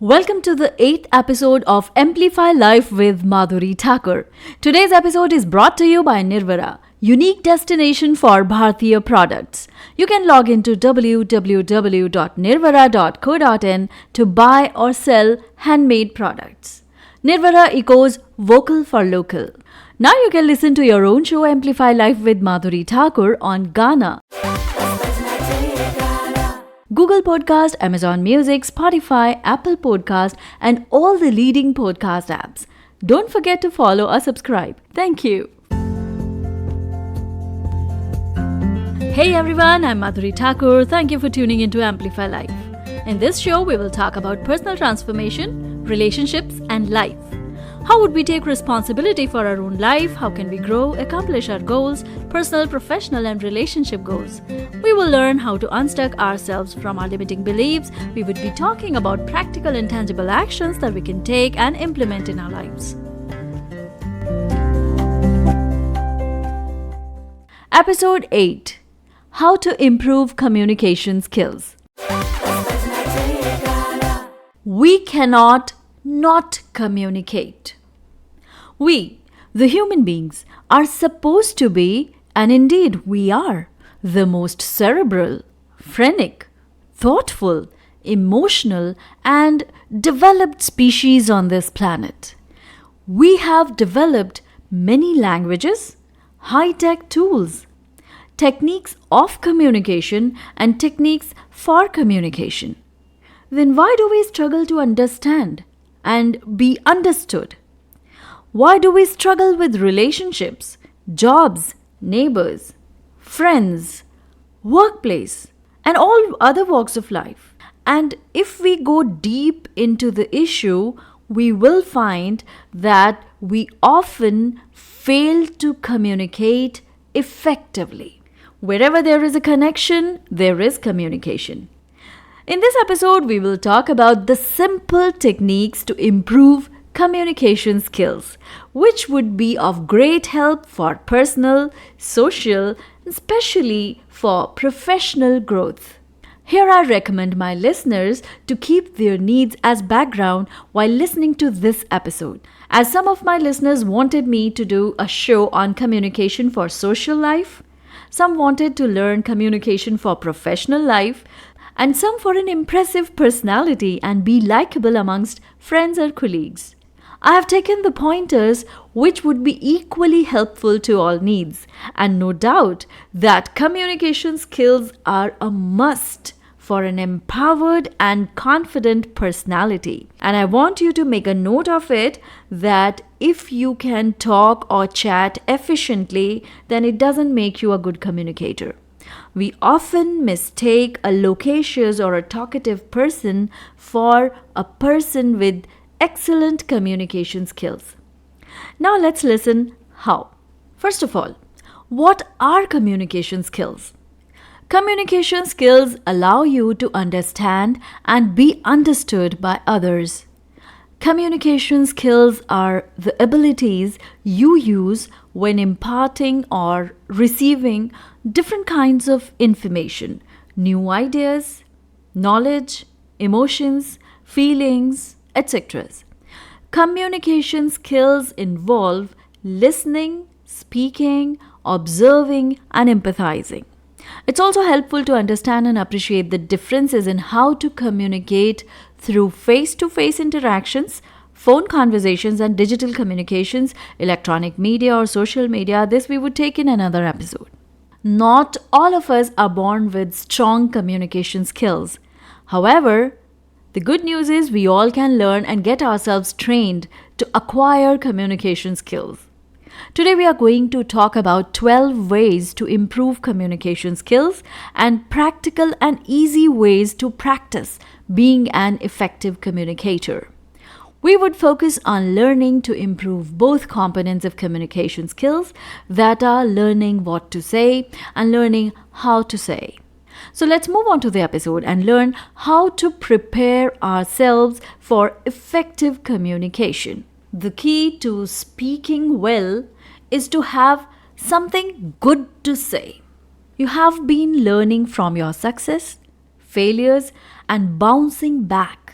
Welcome to the 8th episode of Amplify Life with Madhuri Thakur. Today's episode is brought to you by Nirvara, unique destination for Bharatiya products. You can log into www.nirvara.co.in to buy or sell handmade products. Nirvara echoes vocal for local. Now you can listen to your own show Amplify Life with Madhuri Thakur on Gaana, Google Podcast, Amazon Music, Spotify, Apple Podcast, and all the leading podcast apps. Don't forget to follow or subscribe. Thank you. Hey everyone, I'm Madhuri Thakur. Thank you for tuning into Amplify Life. In this show, we will talk about personal transformation, relationships, and life. How would we take responsibility for our own life? How can we grow, accomplish our goals, personal, professional, and relationship goals? We will learn how to unstuck ourselves from our limiting beliefs. We would be talking about practical and tangible actions that we can take and implement in our lives. Episode 8: How to improve communication skills. We cannot not communicate. We, the human beings, are supposed to be, and indeed we are, the most cerebral, phrenic, thoughtful, emotional, and developed species on this planet. We have developed many languages, high-tech tools, techniques of communication, and techniques for communication. Then why do we struggle to understand and be understood? Why do we struggle with relationships, jobs, neighbors, friends, workplace, and all other walks of life? And if we go deep into the issue, we will find that we often fail to communicate effectively. Wherever there is a connection, there is communication. In this episode, we will talk about the simple techniques to improve communication skills, which would be of great help for personal, social, and especially for professional growth. Here I recommend my listeners to keep their needs as background while listening to this episode, as some of my listeners wanted me to do a show on communication for social life, some wanted to learn communication for professional life, and some for an impressive personality and be likable amongst friends or colleagues. I have taken the pointers which would be equally helpful to all needs, and no doubt that communication skills are a must for an empowered and confident personality. And I want you to make a note of it that if you can talk or chat efficiently, then it doesn't make you a good communicator. We often mistake a loquacious or a talkative person for a person with excellent communication skills. Now let's listen how. First of all, what are communication skills? Communication skills allow you to understand and be understood by others. Communication skills are the abilities you use when imparting or receiving different kinds of information, new ideas, knowledge, emotions, feelings, etc. Communication skills involve listening, speaking, observing, and empathizing. It's also helpful to understand and appreciate the differences in how to communicate through face-to-face interactions, phone conversations, and digital communications, electronic media or social media. This we would take in another episode. Not all of us are born with strong communication skills. However, the good news is we all can learn and get ourselves trained to acquire communication skills. Today we are going to talk about 12 ways to improve communication skills and practical and easy ways to practice being an effective communicator. We would focus on learning to improve both components of communication skills, that are learning what to say and learning how to say. So let's move on to the episode and learn how to prepare ourselves for effective communication. The key to speaking well is to have something good to say. You have been learning from your success, failures, and bouncing back.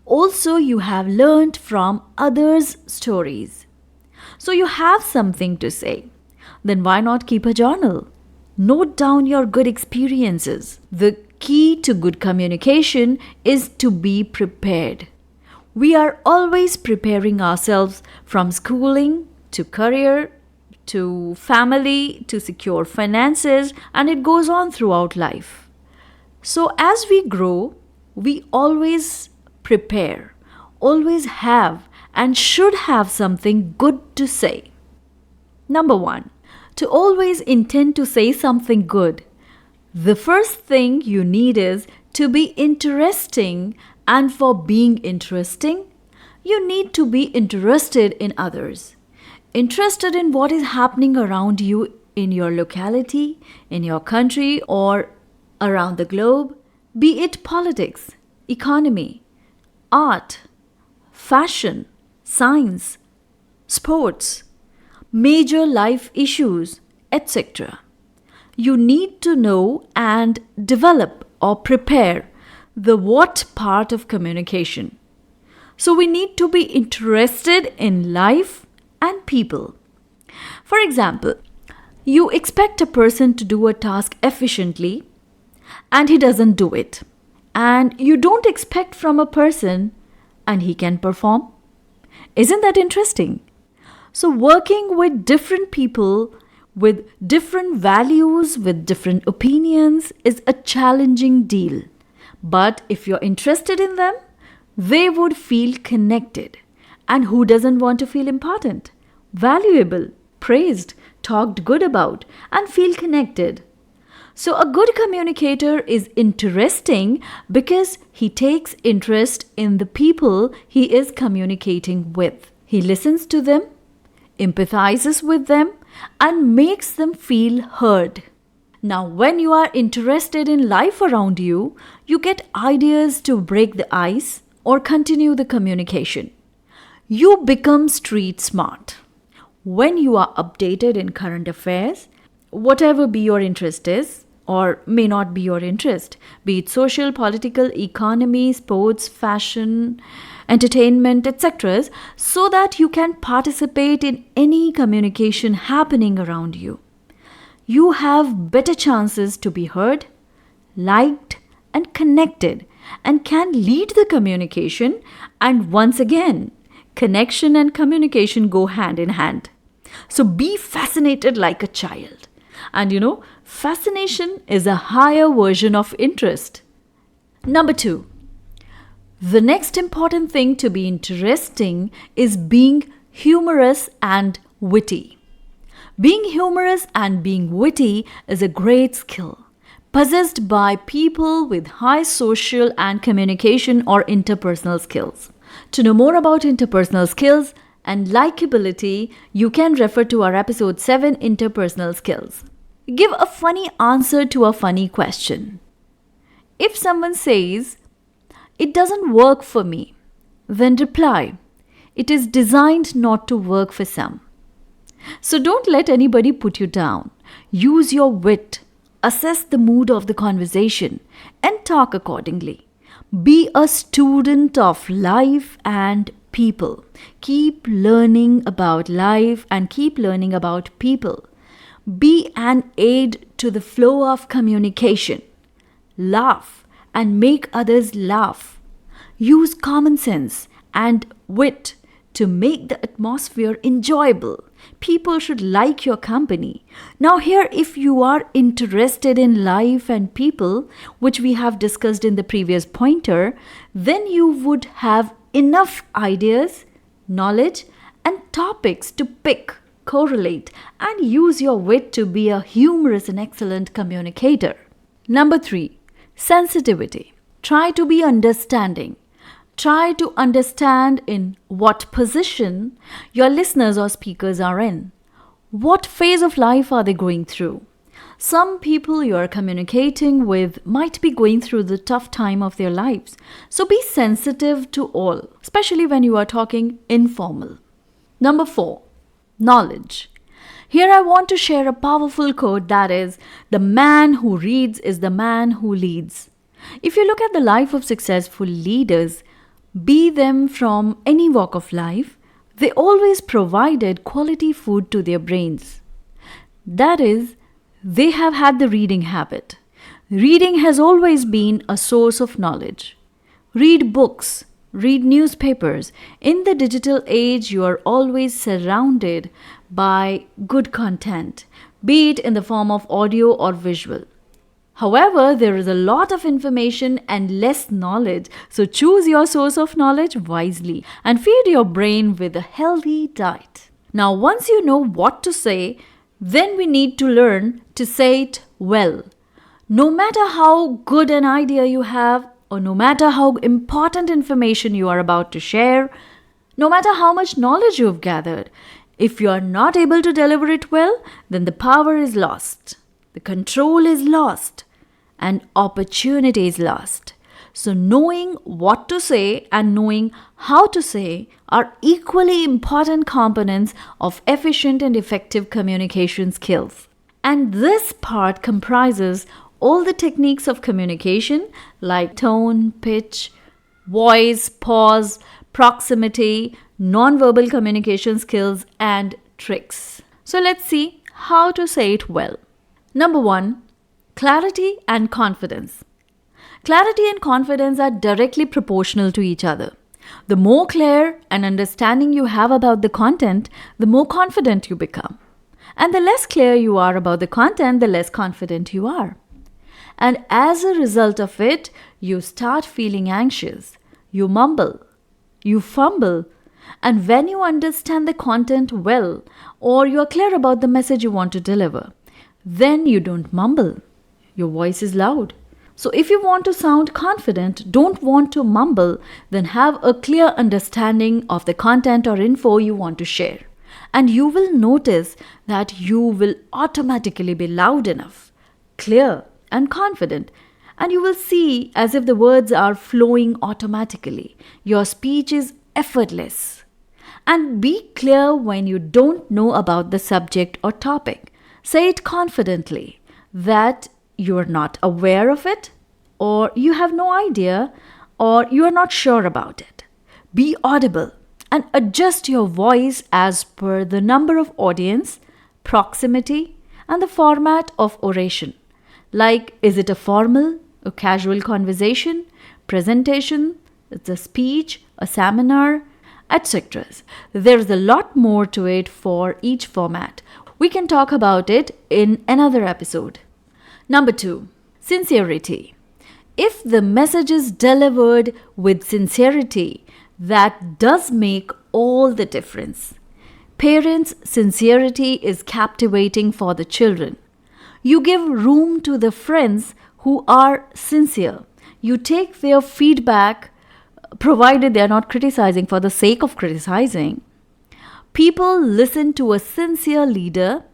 Also, you have learned from others' stories. So you have something to say. Then why not keep a journal? Note down your good experiences. The key to good communication is to be prepared. We are always preparing ourselves from schooling to career to family to secure finances, and it goes on throughout life. So, as we grow, we always prepare, always have, and should have something good to say. Number one, to always intend to say something good, the first thing you need is to be interesting, and for being interesting, you need to be interested in others. Interested in what is happening around you in your locality, in your country, or around the globe, be it politics, economy, art, fashion, science, sports, major life issues, etc. You need to know and develop or prepare the what part of communication. So we need to be interested in life and people. For example, you expect a person to do a task efficiently and he doesn't do it. And you don't expect from a person and he can perform. Isn't that interesting? So, working with different people with different values, with different opinions is a challenging deal. But if you're interested in them, they would feel connected. And who doesn't want to feel important, valuable, praised, talked good about, and feel connected? So, a good communicator is interesting because he takes interest in the people he is communicating with. He listens to them, empathizes with them, and makes them feel heard. Now, when you are interested in life around you, you get ideas to break the ice or continue the communication. You become street smart. When you are updated in current affairs, whatever be your interest is, or may not be your interest, be it social, political, economy, sports, fashion, entertainment, etc., so that you can participate in any communication happening around you. You have better chances to be heard, liked, and connected, and can lead the communication. And once again, connection and communication go hand in hand. So be fascinated like a child. And fascination is a higher version of interest. Number 2, the next important thing to be interesting is being humorous and witty. Being humorous and being witty is a great skill possessed by people with high social and communication or interpersonal skills. To know more about interpersonal skills and likability, you can refer to our episode 7, Interpersonal Skills. Give a funny answer to a funny question. If someone says, "It doesn't work for me," then reply, "It is designed not to work for some." So don't let anybody put you down. Use your wit, assess the mood of the conversation, and talk accordingly. Be a student of life and people. Keep learning about life and keep learning about people. Be an aid to the flow of communication. Laugh and make others laugh. Use common sense and wit to make the atmosphere enjoyable. People should like your company. Now here, if you are interested in life and people, which we have discussed in the previous pointer, then you would have enough ideas, knowledge, and topics to pick, correlate, and use your wit to be a humorous and excellent communicator. Number 3, sensitivity. Try to be understanding. Try to understand in what position your listeners or speakers are in. What phase of life are they going through? Some people you are communicating with might be going through the tough time of their lives. So be sensitive to all, especially when you are talking informal. Number 4, knowledge. Here I want to share a powerful quote that is, "The man who reads is the man who leads." If you look at the life of successful leaders, Be them from any walk of life, they always provided quality food to their brains. That is, they have had the reading habit. Reading has always been a source of knowledge. Read books, read newspapers. In the digital age, you are always surrounded by good content, be it in the form of audio or visual. However, there is a lot of information and less knowledge, so choose your source of knowledge wisely and feed your brain with a healthy diet. Now, once you know what to say, then we need to learn to say it well. No matter how good an idea you have, or no matter how important information you are about to share, no matter how much knowledge you've gathered, if you are not able to deliver it well, then the power is lost, the control is lost, and opportunity is lost. So knowing what to say and knowing how to say are equally important components of efficient and effective communication skills. And this part comprises all the techniques of communication like tone, pitch, voice, pause, proximity, non-verbal communication skills, and tricks. So let's see how to say it well. Number 1, clarity and confidence. Clarity and confidence are directly proportional to each other. The more clear and understanding you have about the content, the more confident you become. And the less clear you are about the content, the less confident you are. And as a result of it, you start feeling anxious, you mumble, you fumble, and when you understand the content well, or you are clear about the message you want to deliver, then you don't mumble. Your voice is loud. So if you want to sound confident, don't want to mumble, then have a clear understanding of the content or info you want to share. And you will notice that you will automatically be loud enough, clear, and confident, and you will see as if the words are flowing automatically. Your speech is effortless. And be clear when you don't know about the subject or topic. Say it confidently that you are not aware of it, or you have no idea, or you are not sure about it. Be audible and adjust your voice as per the number of audience, proximity, and the format of oration. Like, is it a formal, a casual conversation, presentation, it's a speech, a seminar, etc. There is a lot more to it for each format. We can talk about it in another episode. Number 2, sincerity. If the message is delivered with sincerity, that does make all the difference. Parents' sincerity is captivating for the children. You give room to the friends who are sincere. You take their feedback, provided they are not criticizing for the sake of criticizing. People listen to a sincere leader.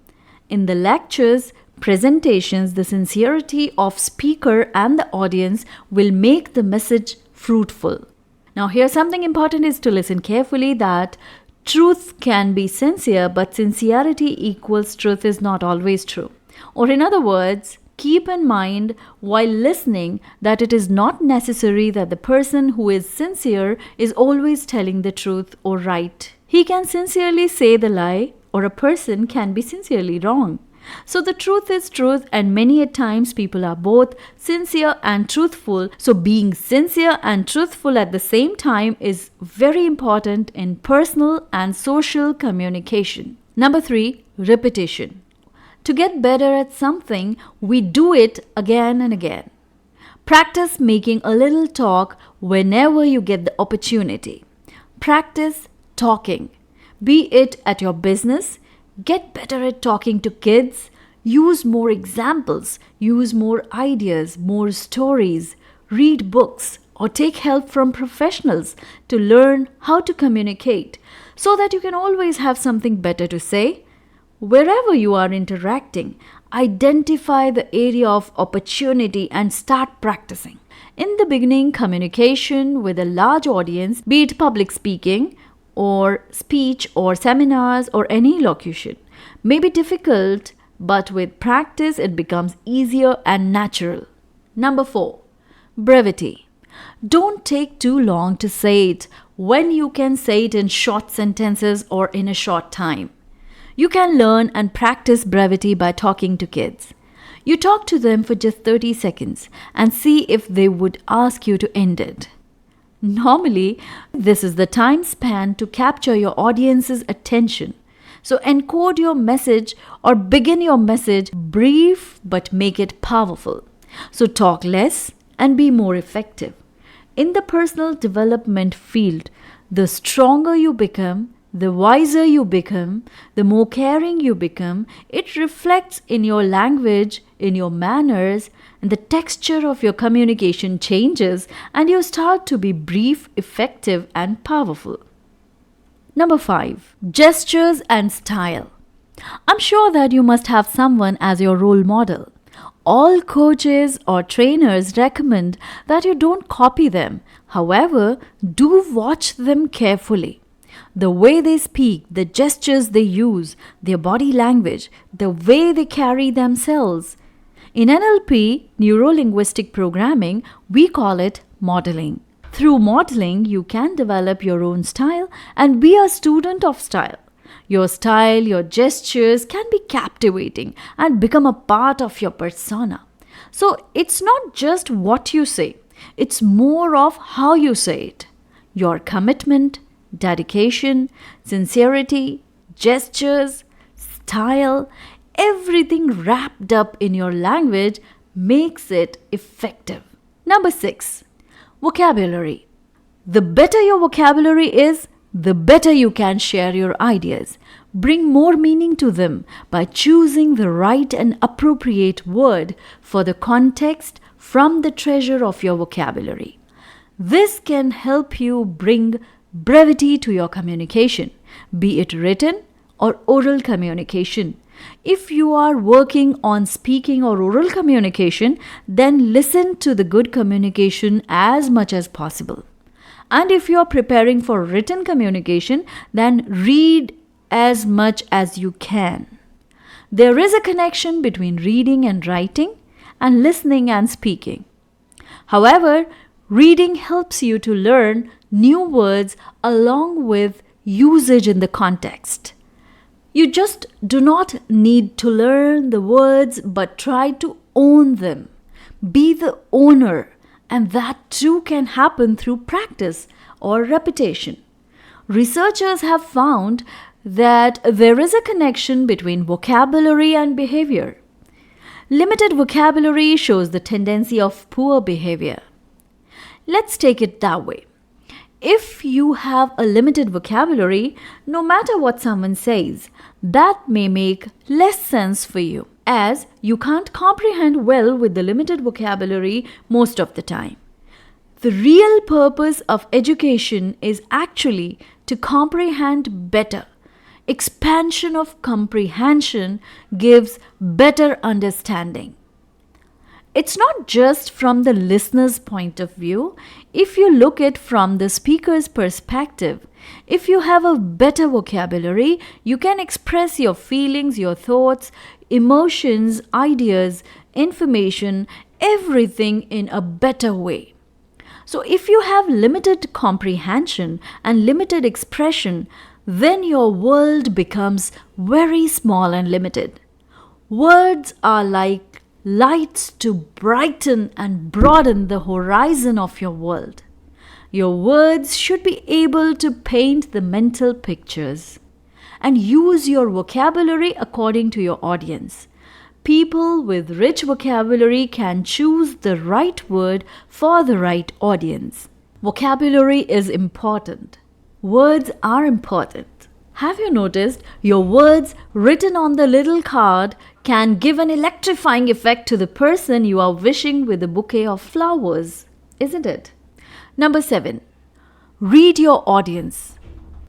In the lectures, presentations, the sincerity of speaker and the audience will make the message fruitful. Now here something important is to listen carefully, that truth can be sincere, but sincerity equals truth is not always true. Or in other words, keep in mind while listening that it is not necessary that the person who is sincere is always telling the truth or right. He can sincerely say the lie, or a person can be sincerely wrong. So the truth is truth, and many a times people are both sincere and truthful. So being sincere and truthful at the same time is very important in personal and social communication. Number 3, repetition. To get better at something, we do it again and again. Practice making a little talk whenever you get the opportunity. Practice talking, be it at your business. Get better at talking to kids. Use more examples, use more ideas, more stories. Read books or take help from professionals to learn how to communicate so that you can always have something better to say. Wherever you are interacting, identify the area of opportunity and start practicing. In the beginning, communication with a large audience, be it public speaking or speech or seminars or any locution, may be difficult, but with practice it becomes easier and natural. Number 4, brevity. Don't take too long to say it when you can say it in short sentences or in a short time. You can learn and practice brevity by talking to kids. You talk to them for just 30 seconds and see if they would ask you to end it. Normally, this is the time span to capture your audience's attention. So encode your message or begin your message brief but make it powerful. So talk less and be more effective. In the personal development field, the stronger you become, the wiser you become, the more caring you become. It reflects in your language, in your manners, and the texture of your communication changes, and you start to be brief, effective, and powerful. Number 5. Gestures and style. I'm sure that you must have someone as your role model. All coaches or trainers recommend that you don't copy them. However, do watch them carefully. The way they speak, the gestures they use, their body language, the way they carry themselves. In NLP, Neuro-Linguistic Programming, we call it modeling. Through modeling, you can develop your own style and be a student of style. Your style, your gestures can be captivating and become a part of your persona. So it's not just what you say, it's more of how you say it. Your commitment, dedication, sincerity, gestures, style, everything wrapped up in your language makes it effective. Number 6. Vocabulary. The better your vocabulary is, the better you can share your ideas. Bring more meaning to them by choosing the right and appropriate word for the context from the treasure of your vocabulary. This can help you bring brevity to your communication, be it written or oral communication. If you are working on speaking or oral communication, then listen to the good communication as much as possible. And if you are preparing for written communication, then read as much as you can. There is a connection between reading and writing and listening and speaking. However, reading helps you to learn new words along with usage in the context. You just do not need to learn the words but try to own them. Be the owner, and that too can happen through practice or repetition. Researchers have found that there is a connection between vocabulary and behavior. Limited vocabulary shows the tendency of poor behavior. Let's take it that way. If you have a limited vocabulary, no matter what someone says, that may make less sense for you, as you can't comprehend well with the limited vocabulary most of the time. The real purpose of education is actually to comprehend better. Expansion of comprehension gives better understanding. It's not just from the listener's point of view. If you look at it from the speaker's perspective, if you have a better vocabulary, you can express your feelings, your thoughts, emotions, ideas, information, everything in a better way. So if you have limited comprehension and limited expression, then your world becomes very small and limited. Words are like lights to brighten and broaden the horizon of your world. Your words should be able to paint the mental pictures and use your vocabulary according to your audience. People with rich vocabulary can choose the right word for the right audience. Vocabulary is important. Words are important. Have you noticed your words written on the little card can give an electrifying effect to the person you are wishing with a bouquet of flowers, isn't it? Number 7. Read your audience.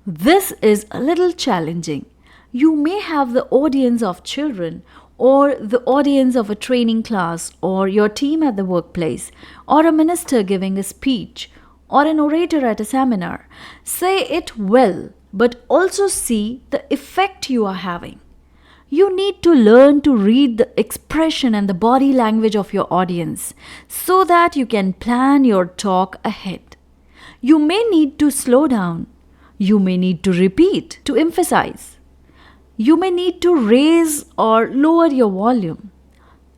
This is a little challenging. You may have the audience of children or the audience of a training class or your team at the workplace or a minister giving a speech or an orator at a seminar. Say it well, but also see the effect you are having. You need to learn to read the expression and the body language of your audience so that you can plan your talk ahead. You may need to slow down. You may need to repeat to emphasize. You may need to raise or lower your volume.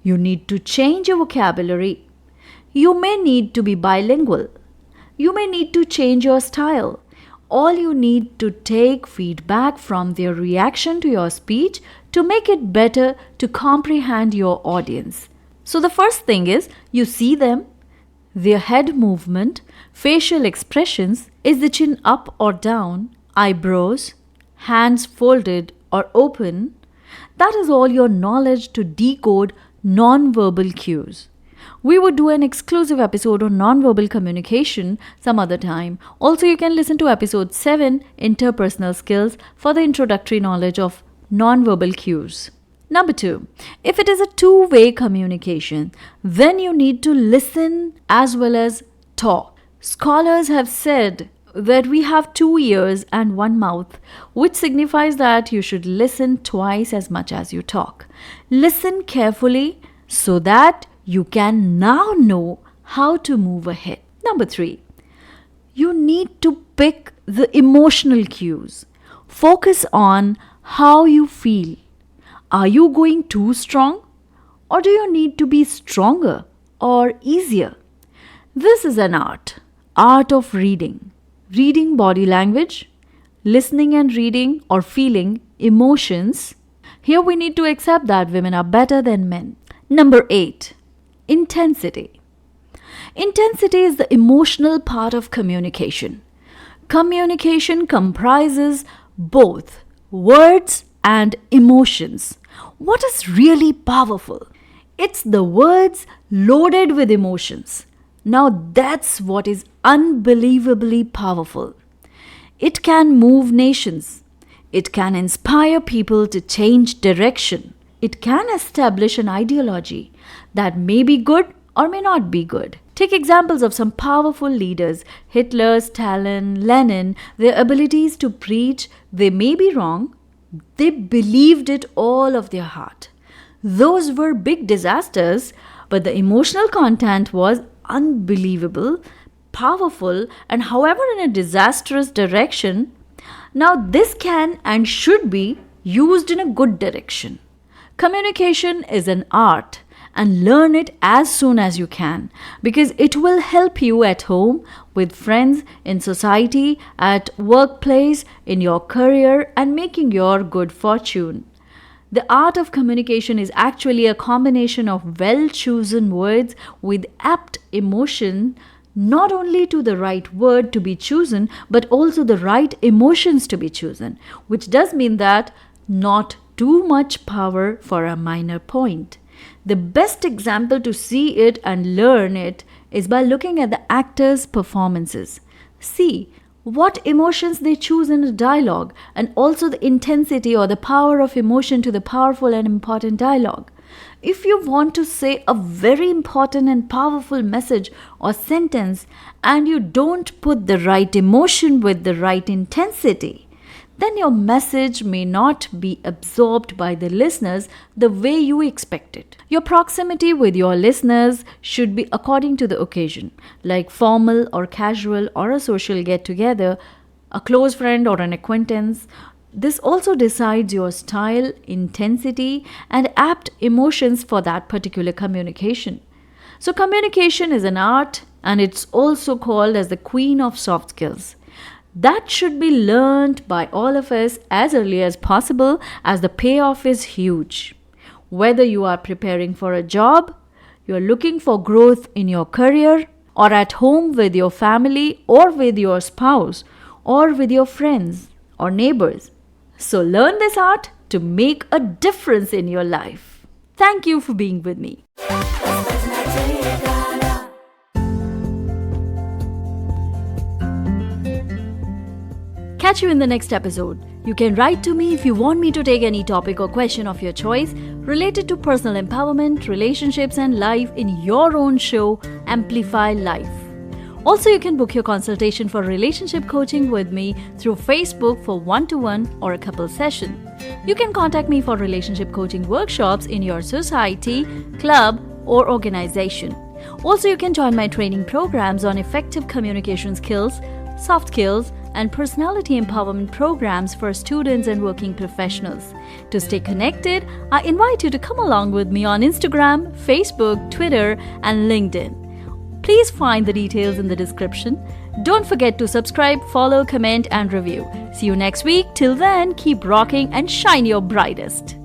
You need to change your vocabulary. You may need to be bilingual. You may need to change your style. All you need to take feedback from their reaction to your speech to make it better to comprehend your audience. So the first thing is you see them, their head movement, facial expressions, is the chin up or down, eyebrows, hands folded or open. That is all your knowledge to decode non-verbal cues. We would do an exclusive episode on non-verbal communication some other time. Also, you can listen to episode 7, Interpersonal Skills, for the introductory knowledge of non-verbal cues. Number 2, if it is a two-way communication, then you need to listen as well as talk. Scholars have said that we have 2 ears and 1 mouth, which signifies that you should listen twice as much as you talk. Listen carefully so that you can now know how to move ahead. Number 3, you need to pick the emotional cues. Focus on how you feel. Are you going too strong? Or do you need to be stronger or easier? This is an art of reading. Reading body language, listening and reading or feeling emotions. Here we need to accept that women are better than men. Number 8, intensity. Intensity is the emotional part of communication. Communication comprises both words and emotions. What is really powerful? It's the words loaded with emotions. Now that's what is unbelievably powerful. It can move nations. It can inspire people to change direction. It can establish an ideology that may be good or may not be good. Take examples of some powerful leaders, Hitler, Stalin, Lenin. Their abilities to preach, they may be wrong. They believed it all of their heart. Those were big disasters, but the emotional content was unbelievable, powerful, and however in a disastrous direction. Now this can and should be used in a good direction. Communication is an art, and learn it as soon as you can, because it will help you at home, with friends, in society, at workplace, in your career, and making your good fortune. The art of communication is actually a combination of well-chosen words with apt emotion, not only to the right word to be chosen, but also the right emotions to be chosen, which does mean that not too much power for a minor point. The best example to see it and learn it is by looking at the actors' performances. See what emotions they choose in a dialogue, and also the intensity or the power of emotion to the powerful and important dialogue. If you want to say a very important and powerful message or sentence and you don't put the right emotion with the right intensity, then your message may not be absorbed by the listeners the way you expect it. Your proximity with your listeners should be according to the occasion, like formal or casual or a social get-together, a close friend or an acquaintance. This also decides your style, intensity, and apt emotions for that particular communication. So communication is an art, and it's also called as the queen of soft skills. That should be learned by all of us as early as possible, as the payoff is huge. Whether you are preparing for a job, you are looking for growth in your career, or at home with your family, or with your spouse, or with your friends or neighbors. So learn this art to make a difference in your life. Thank you for being with me. Catch you in the next episode. You can write to me if you want me to take any topic or question of your choice related to personal empowerment, relationships, and life in your own show, Amplify Life. Also, you can book your consultation for relationship coaching with me through Facebook for one-to-one or a couple session. You can contact me for relationship coaching workshops in your society, club, or organization. Also, you can join my training programs on effective communication skills, soft skills, and personality empowerment programs for students and working professionals. To stay connected, I invite you to come along with me on Instagram, Facebook, Twitter, and LinkedIn. Please find the details in the description. Don't forget to subscribe, follow, comment, and review. See you next week. Till then, keep rocking and shine your brightest.